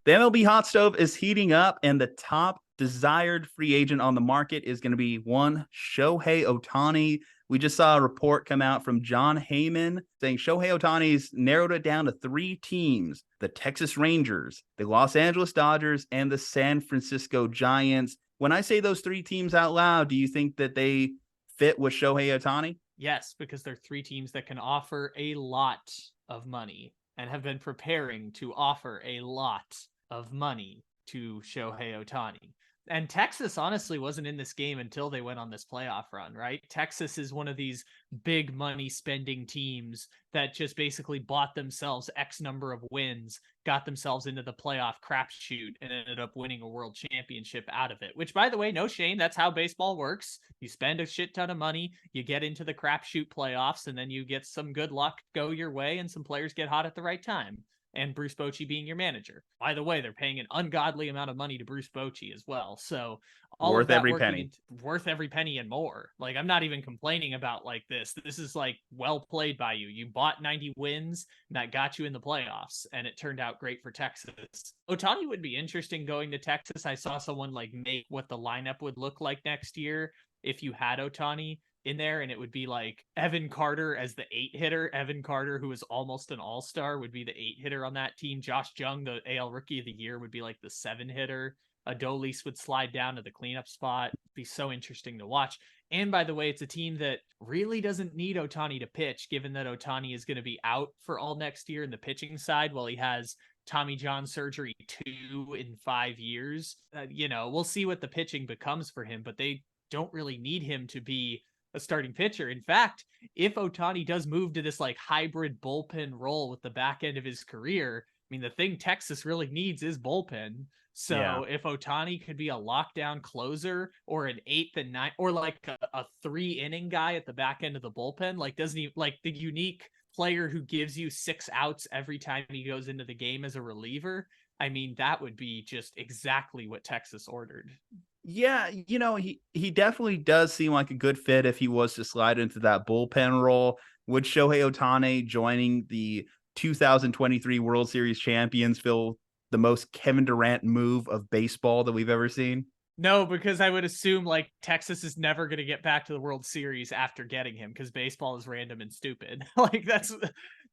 The MLB hot stove is heating up, and the top desired free agent on the market is going to be one Shohei Ohtani. We just saw a report come out from John Heyman saying Shohei Ohtani's narrowed it down to three teams: the Texas Rangers, the Los Angeles Dodgers, and the San Francisco Giants. When I say those three teams out loud, do you think that they fit with Shohei Ohtani? Yes, because they're three teams that can offer a lot of money and have been preparing to offer a lot of money to Shohei Ohtani. And Texas honestly wasn't in this game until they went on this playoff run, right? Texas is one of these big money spending teams that just basically bought themselves X number of wins, got themselves into the playoff crapshoot, and ended up winning a world championship out of it. Which, by the way, no shame. That's how baseball works. You spend a shit ton of money, you get into the crapshoot playoffs, and then you get some good luck go your way, and some players get hot at the right time. And Bruce Bochy being your manager. By the way, they're paying an ungodly amount of money to Bruce Bochy as well. So all of Worth that every working penny. worth every penny and more. Like, I'm not even complaining about like this. This is like well played by you. You bought 90 wins and that got you in the playoffs, and it turned out great for Texas. Ohtani would be interesting going to Texas. I saw someone like make what the lineup would look like next year if you had Ohtani in there, and it would be like Evan Carter as the 8-hitter. Evan Carter, who is almost an all-star, would be the 8-hitter on that team. Josh Jung, the AL Rookie of the Year, would be like the 7-hitter. Adolis would slide down to the cleanup spot. It'd be so interesting to watch. And by the way, it's a team that really doesn't need Ohtani to pitch, given that Ohtani is going to be out for all next year in the pitching side while he has Tommy John surgery 2 in 5 years. We'll see what the pitching becomes for him, but they don't really need him to be a starting pitcher. In fact, if Ohtani does move to this like hybrid bullpen role with the back end of his career, I mean, the thing Texas really needs is bullpen. So Yeah. if Ohtani could be a lockdown closer or an 8th and 9th or like a 3-inning guy at the back end of the bullpen, like doesn't he like the unique player who gives you 6 outs every time he goes into the game as a reliever? I mean, that would be just exactly what Texas ordered. Yeah, he definitely does seem like a good fit if he was to slide into that bullpen role. Would Shohei Ohtani joining the 2023 World Series champions feel the most Kevin Durant move of baseball that we've ever seen? No, because I would assume like Texas is never going to get back to the World Series after getting him because baseball is random and stupid. Like that's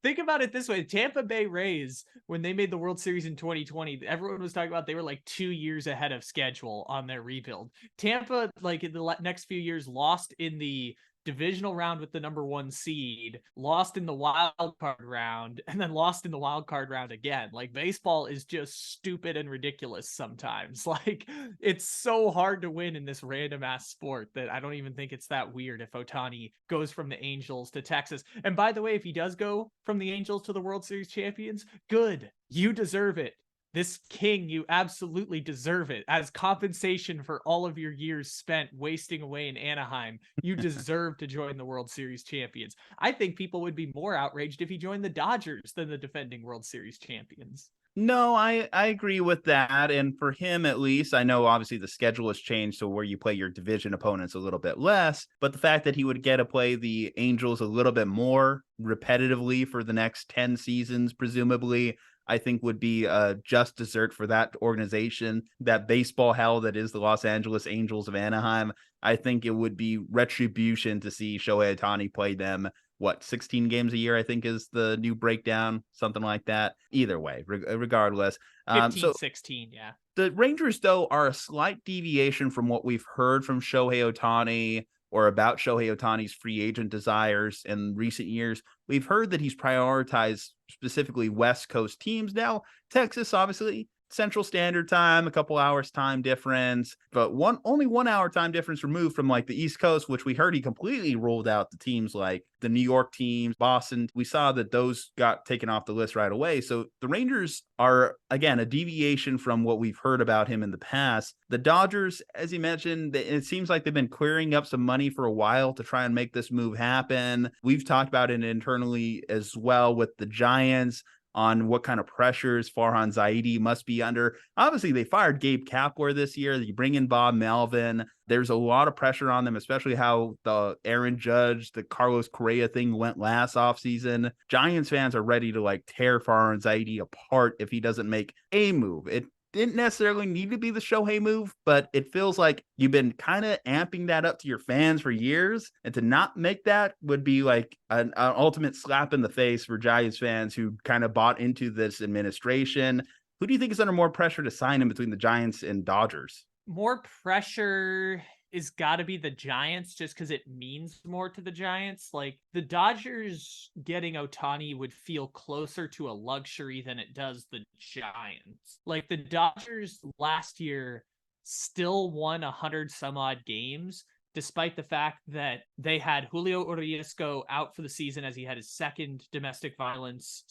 think about it this way. Tampa Bay Rays, when they made the World Series in 2020, everyone was talking about they were like 2 years ahead of schedule on their rebuild. Tampa, like in the next few years, lost in the divisional round with the number 1 seed, lost in the wild card round, and then lost in the wild card round again. Like baseball is just stupid and ridiculous sometimes. Like it's so hard to win in this random ass sport that I don't even think it's that weird if Ohtani goes from the Angels to Texas. And by the way, if he does go from the Angels to the World Series champions, good. You deserve it. This king, you absolutely deserve it. As compensation for all of your years spent wasting away in Anaheim, you deserve to join the World Series champions. I think people would be more outraged if he joined the Dodgers than the defending World Series champions. No, I agree with that. And for him, at least, I know obviously the schedule has changed so where you play your division opponents a little bit less, but the fact that he would get to play the Angels a little bit more repetitively for the next 10 seasons, presumably, I think would be a just dessert for that organization, that baseball hell that is the Los Angeles Angels of Anaheim. I think it would be retribution to see Shohei Ohtani play them 16 games a year, I think is the new breakdown, something like that. Either way, regardless. 15, So 16, yeah. the Rangers, though, are a slight deviation from what we've heard from Shohei Ohtani or about Shohei Ohtani's free agent desires in recent years. We've heard that he's prioritized specifically West Coast teams. Now, Texas, obviously, Central Standard Time, a couple hours time difference, but only 1 hour time difference removed from like the East Coast, which we heard he completely ruled out the teams like the New York teams, Boston. We saw that those got taken off the list right away. So the Rangers are, again, a deviation from what we've heard about him in the past. The Dodgers, as you mentioned, it seems like they've been clearing up some money for a while to try and make this move happen. We've talked about it internally as well with the Giants. on what kind of pressures Farhan Zaidi must be under. Obviously, they fired Gabe Kapler this year. You bring in Bob Melvin. There's a lot of pressure on them, especially how the Aaron Judge, the Carlos Correa thing went last offseason. Giants fans are ready to like tear Farhan Zaidi apart if he doesn't make a move. It didn't necessarily need to be the Shohei move, but it feels like you've been kind of amping that up to your fans for years. And to not make that would be like an ultimate slap in the face for Giants fans who kind of bought into this administration. Who do you think is under more pressure to sign in between the Giants and Dodgers? More pressure is got to be the Giants just because it means more to the Giants. Like the Dodgers getting Ohtani would feel closer to a luxury than it does the Giants. Like the Dodgers last year still won 100 some odd games, despite the fact that they had Julio Uriasco out for the season as he had his second domestic violence,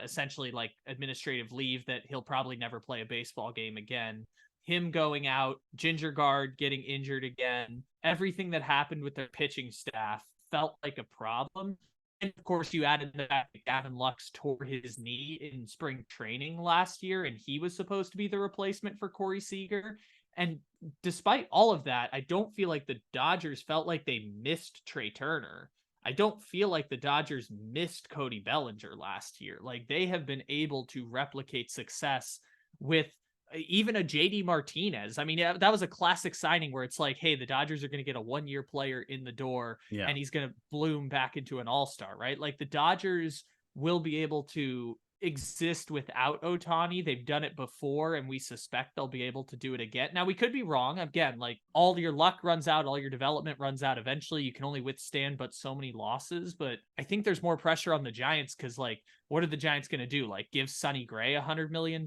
essentially like administrative leave that he'll probably never play a baseball game again. Him going out, Ginger Guard getting injured again, everything that happened with their pitching staff felt like a problem. And of course, you added the fact that Gavin Lux tore his knee in spring training last year, and he was supposed to be the replacement for Corey Seager. And despite all of that, I don't feel like the Dodgers felt like they missed Trey Turner. I don't feel like the Dodgers missed Cody Bellinger last year. Like they have been able to replicate success with even a JD Martinez. I mean, that was a classic signing where it's like, hey, the Dodgers are going to get a 1-year player in the door and he's going to bloom back into an all-star, right? Like the Dodgers will be able to exist without Ohtani. They've done it before, and we suspect they'll be able to do it again. Now, we could be wrong. Again, like all your luck runs out, all your development runs out. Eventually, you can only withstand but so many losses. But I think there's more pressure on the Giants because, like, what are the Giants going to do? Like, give Sonny Gray $100 million?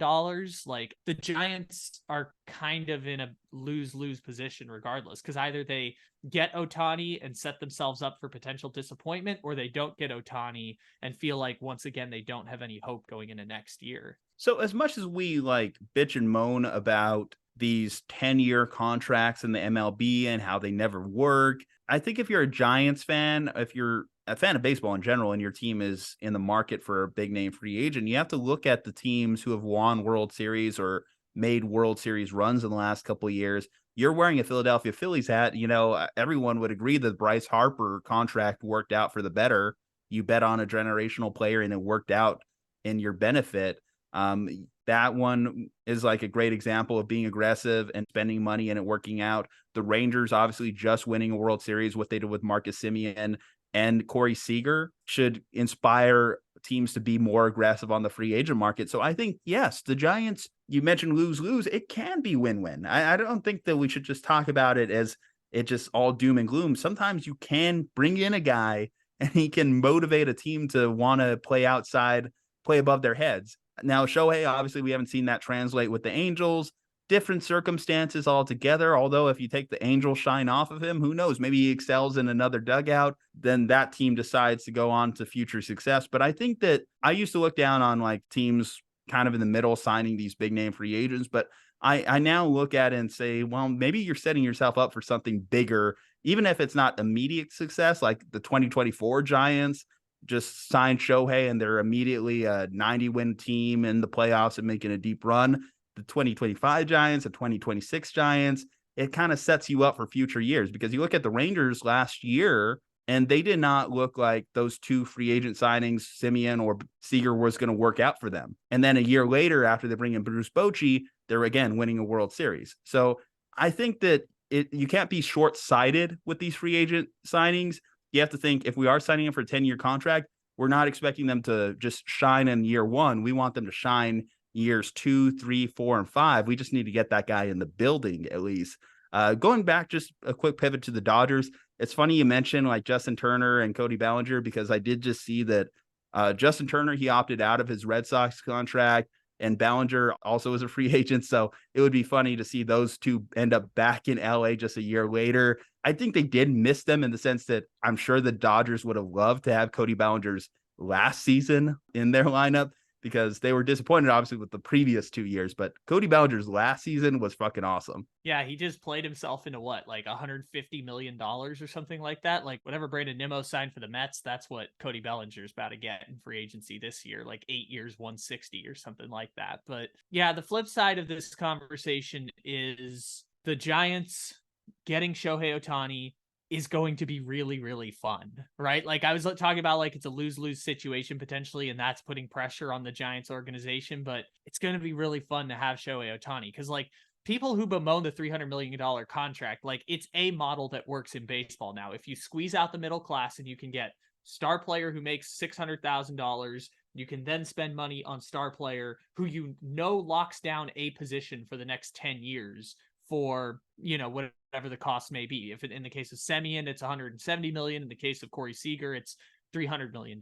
Like, the Giants are kind of in a lose-lose position regardless, because either they get Ohtani and set themselves up for potential disappointment, or they don't get Ohtani and feel like once again they don't have any hope going into next year. So as much as we like bitch and moan about these 10-year contracts in the MLB and how they never work, I think if you're a Giants fan, if you're a fan of baseball in general and your team is in the market for a big name free agent, you have to look at the teams who have won World Series or made World Series runs in the last couple of years. You're wearing a Philadelphia Phillies hat. You know, everyone would agree that Bryce Harper contract worked out for the better. You bet on a generational player and it worked out in your benefit. That one is like a great example of being aggressive and spending money and it working out. The Rangers obviously just winning a World Series, what they did with Marcus Semien and Corey Seager should inspire teams to be more aggressive on the free agent market. So I think, yes, the Giants, you mentioned lose-lose, it can be win-win. I don't think that we should just talk about it as it just all doom and gloom. Sometimes you can bring in a guy and he can motivate a team to want to play outside, play above their heads. Now, Shohei, obviously, we haven't seen that translate with the Angels. Different circumstances altogether. Although if you take the Angel shine off of him, who knows? Maybe he excels in another dugout. Then that team decides to go on to future success. But I think that I used to look down on like teams kind of in the middle signing these big name free agents. But I now look at it and say, well, maybe you're setting yourself up for something bigger, even if it's not immediate success, like the 2024 Giants just signed Shohei and they're immediately a 90-win team in the playoffs and making a deep run. The 2025 Giants, the 2026 Giants, it kind of sets you up for future years because you look at the Rangers last year and they did not look like those two free agent signings, Semien or Seager, was going to work out for them. And then a year later, after they bring in Bruce Bochy, they're again winning a World Series. So I think that you can't be short-sighted with these free agent signings. You have to think if we are signing them for a 10-year contract, we're not expecting them to just shine in year one. We want them to shine years 2, 3, 4, and 5. We just need to get that guy in the building at least. Going back, just a quick pivot to the Dodgers. It's funny you mentioned like Justin Turner and Cody Bellinger because I did just see that Justin Turner, he opted out of his Red Sox contract and Bellinger also is a free agent. So it would be funny to see those two end up back in LA just a year later. I think they did miss them in the sense that I'm sure the Dodgers would have loved to have Cody Bellinger's last season in their lineup because they were disappointed, obviously, with the previous 2 years. But Cody Bellinger's last season was fucking awesome. Yeah, he just played himself into what, like $150 million or something like that. Like whatever Brandon Nimmo signed for the Mets, that's what Cody Bellinger's about to get in free agency this year, like 8 years, 160 or something like that. But yeah, the flip side of this conversation is the Giants getting Shohei Ohtani is going to be really, really fun, right? Like I was talking about, like it's a lose-lose situation potentially, and that's putting pressure on the Giants organization, but it's going to be really fun to have Shohei Ohtani because like people who bemoan the $300 million contract, like it's a model that works in baseball now. If you squeeze out the middle class and you can get star player who makes $600,000, you can then spend money on star player who you know locks down a position for the next 10 years for, you know, whatever the cost may be. If in the case of Semien, it's 170 million. In the case of Corey Seager, it's $300 million.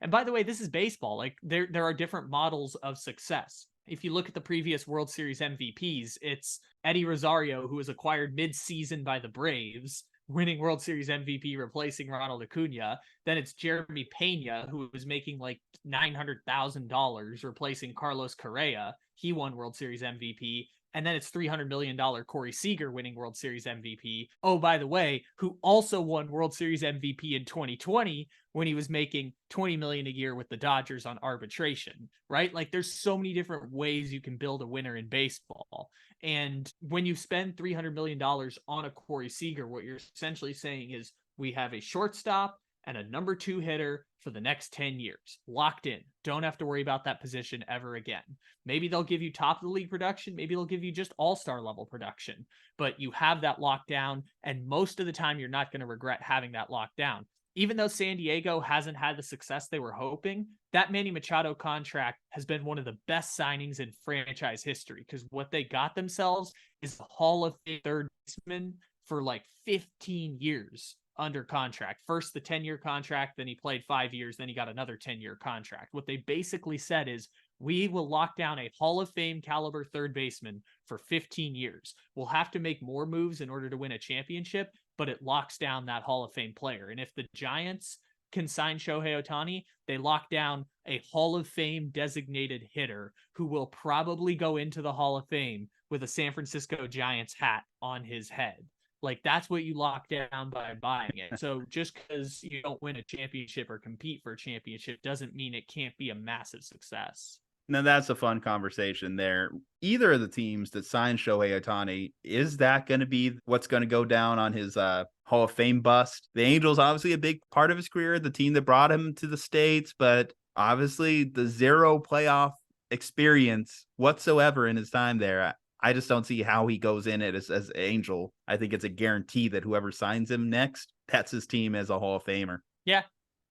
And by the way, this is baseball. Like there are different models of success. If you look at the previous World Series MVPs, it's Eddie Rosario, who was acquired mid-season by the Braves, winning World Series MVP, replacing Ronald Acuna. Then it's Jeremy Pena, who was making like $900,000, replacing Carlos Correa. He won World Series MVP. And then it's $300 million Corey Seager winning World Series MVP. Oh, by the way, who also won World Series MVP in 2020 when he was making $20 million a year with the Dodgers on arbitration, right? Like there's so many different ways you can build a winner in baseball. And when you spend $300 million on a Corey Seager, what you're essentially saying is we have a shortstop and a number 2 hitter for the next 10 years. Locked in. Don't have to worry about that position ever again. Maybe they'll give you top of the league production. Maybe they'll give you just all-star level production. But you have that locked down, and most of the time you're not going to regret having that locked down. Even though San Diego hasn't had the success they were hoping, that Manny Machado contract has been one of the best signings in franchise history because what they got themselves is the Hall of Fame third baseman for like 15 years under contract. First the 10-year contract, then he played 5 years, then he got another 10-year contract. What they basically said is, we will lock down a Hall of Fame caliber third baseman for 15 years. We'll have to make more moves in order to win a championship, but it locks down that Hall of Fame player. And if the Giants can sign Shohei Ohtani, they lock down a Hall of Fame designated hitter who will probably go into the Hall of Fame with a San Francisco Giants hat on his head. Like that's what you lock down by buying it. So just because you don't win a championship or compete for a championship doesn't mean it can't be a massive success. Now that's a fun conversation there. Either of the teams that signed Shohei Ohtani, is that going to be what's going to go down on his Hall of Fame bust? The Angels, obviously a big part of his career, the team that brought him to the States, but obviously the zero playoff experience whatsoever in his time there. I just don't see how he goes in it as Angel. I think it's a guarantee that whoever signs him next, that's his team as a Hall of Famer. Yeah,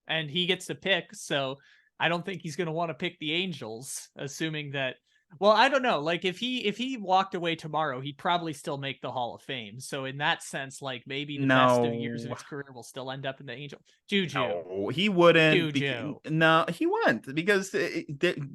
and he gets to pick, so I don't think he's going to want to pick the Angels, assuming that. Well, I don't know. Like if he walked away tomorrow, he'd probably still make the Hall of Fame. So in that sense, like maybe the best of years of his career will still end up in the Angel. Juju. No, he wouldn't. Juju. No, he wouldn't because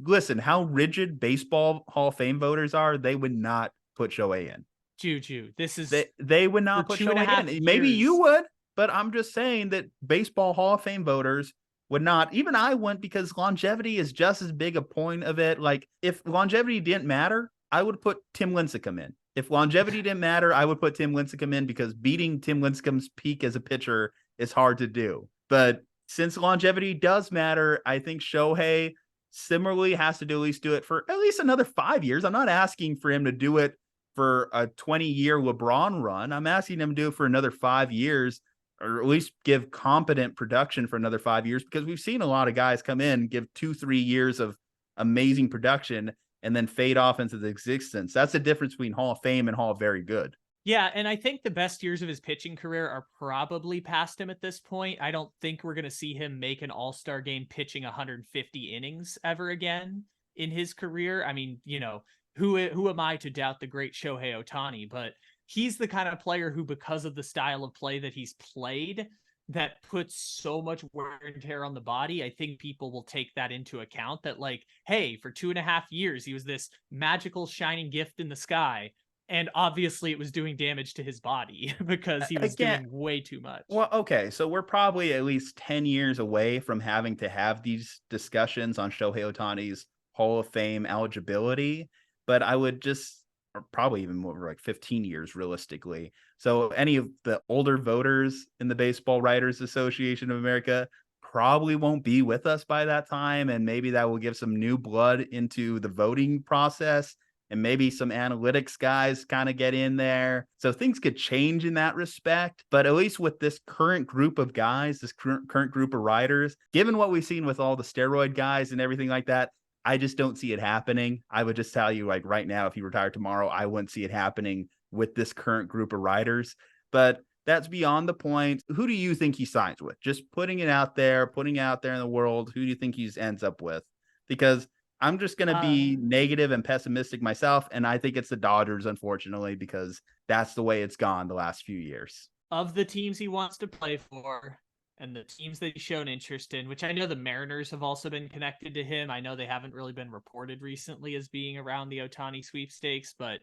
listen, how rigid baseball Hall of Fame voters are. They would not put Shohei in. Juju. This is they would not put Shohei in. Maybe you would, but I'm just saying that baseball Hall of Fame voters would not. Even I wouldn't, because longevity is just as big a point of it. Like if longevity didn't matter, I would put Tim Lincecum in. If longevity didn't matter, I would put Tim Lincecum in because beating Tim Lincecum's peak as a pitcher is hard to do. But since longevity does matter, I think Shohei similarly has to at least do it for at least another 5 years. I'm not asking for him to do it for a 20-year LeBron run. I'm asking him to do it for another 5 years, or at least give competent production for another 5 years, because we've seen a lot of guys come in, give 2-3 years of amazing production and then fade off into the existence. That's the difference between Hall of Fame and Hall of Very Good. Yeah, and I think the best years of his pitching career are probably past him at this point. I don't think we're going to see him make an all-star game pitching 150 innings ever again in his career. I mean, you know, who am I to doubt the great Shohei Ohtani? But he's the kind of player who, because of the style of play that he's played, that puts so much wear and tear on the body. I think people will take that into account, that like, hey, for 2.5 years, he was this magical shining gift in the sky. And obviously it was doing damage to his body because he was doing way too much. Well, okay. So we're probably at least 10 years away from having to have these discussions on Shohei Ohtani's Hall of Fame eligibility, but I would just, or probably even more like 15 years realistically. So any of the older voters in the Baseball Writers Association of America probably won't be with us by that time. And maybe that will give some new blood into the voting process. And maybe some analytics guys kind of get in there. So things could change in that respect. But at least with this current group of guys, this current group of writers, given what we've seen with all the steroid guys and everything like that, I just don't see it happening. I would just tell you, like right now, if he retired tomorrow, I wouldn't see it happening with this current group of writers. But that's beyond the point. Who do you think he signs with? Just putting it out there, putting it out there in the world. Who do you think he ends up with? Because I'm just going to be negative and pessimistic myself. And I think it's the Dodgers, unfortunately, because that's the way it's gone the last few years. Of the teams he wants to play for and the teams that he's shown interest in, which I know the Mariners have also been connected to him. I know they haven't really been reported recently as being around the Ohtani sweepstakes, but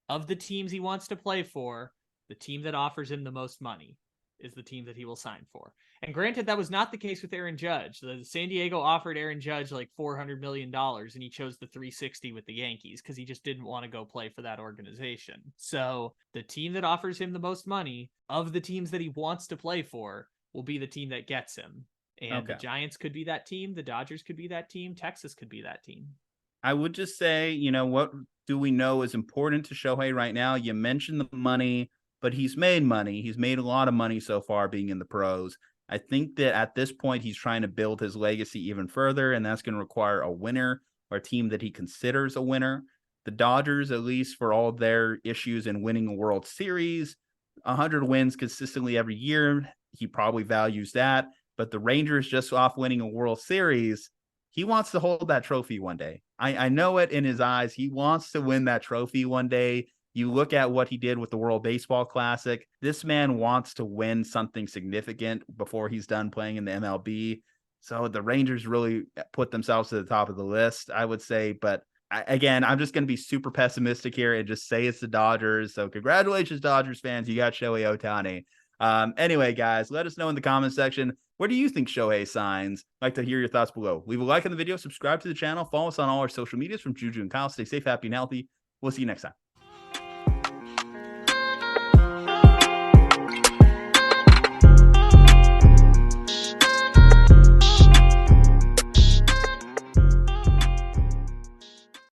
of the teams he wants to play for, the team that offers him the most money is the team that he will sign for. And granted, that was not the case with Aaron Judge. The San Diego offered Aaron Judge like $400 million, and he chose the 360 with the Yankees because he just didn't want to go play for that organization. So the team that offers him the most money of the teams that he wants to play for will be the team that gets him. And the Giants could be that team. The Dodgers could be that team. Texas could be that team. I would just say, what do we know is important to Shohei right now? You mentioned the money, but he's made money. He's made a lot of money so far being in the pros. I think that at this point, he's trying to build his legacy even further, and that's going to require a winner or a team that he considers a winner. The Dodgers, at least for all their issues in winning a World Series, 100 wins consistently every year, he probably values that. But the Rangers, just off winning a World Series, he wants to hold that trophy one day. I know it in his eyes. He wants to win that trophy one day. You look at what he did with the World Baseball Classic. This man wants to win something significant before he's done playing in the MLB. So the Rangers really put themselves to the top of the list, I would say. But again, I'm just going to be super pessimistic here and just say it's the Dodgers. So congratulations, Dodgers fans. You got Shohei Ohtani. Anyway, guys, let us know in the comment section. Where do you think Shohei signs? I'd like to hear your thoughts below. Leave a like on the video, subscribe to the channel, follow us on all our social medias from Juju and Kyle. Stay safe, happy, and healthy. We'll see you next time.